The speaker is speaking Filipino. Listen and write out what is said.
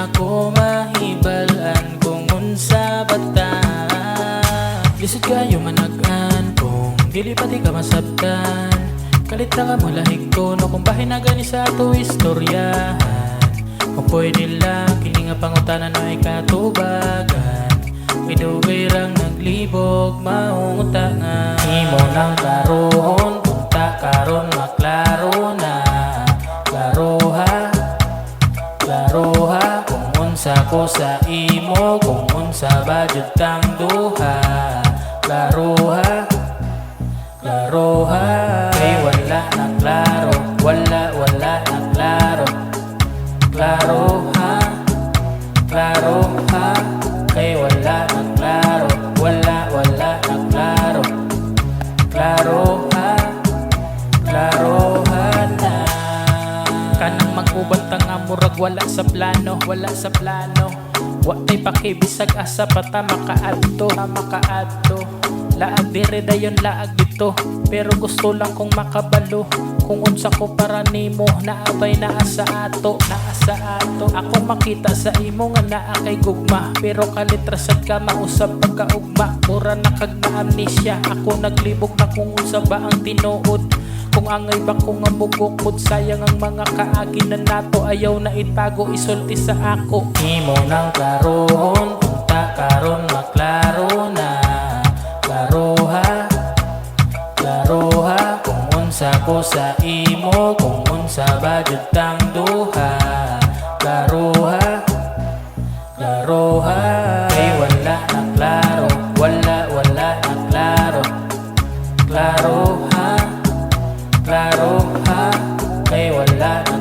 ako mahibalan kung unsa bata. Lisod kayo managan kung dili pati ka masabtan. Kalitra ka mo lahig ko no kung bahin na gani sa ato istoryahan. Kung pwede lang kini nga pangutanan na ikatubagan. Midugay rang naglibog maungutangan. Imo nang karon punta karon maklaro na. Klaro ha kung unsa ko sa imo, kung unsa ba jud tang duha. Klaro ha kay wala na klaro, wala na klaro. Klaro ha kay wala na klaro, wala na klaro. Klaro ha na. Kanang mag-ubantang amurag wala sa plano. Wa tay pakibisag asa pata makaadto. Laag dire dayon laag dito, pero gusto lang kong makabalo kung unsa ko para nimo naabay naa sa ato. Ako makita sa imo nga naa kay gugma, pero kalitrasad ka mausap pagkaugma. Mura na kag na amnesia, ako naglibog na kung unsa ba ang tinuod. Kung angay ba ko nga mugukod, sayang ang mga kaagi na nato. Ayaw na itago, isulti sa ako. Imo nang klaron, punta karon maklaro na. Klaro ha kung unsa ko sa imo, kung unsa ba jud tang duha. Klaro ha kay wala na klaro, wala na klaro. Klaro ha kay wala na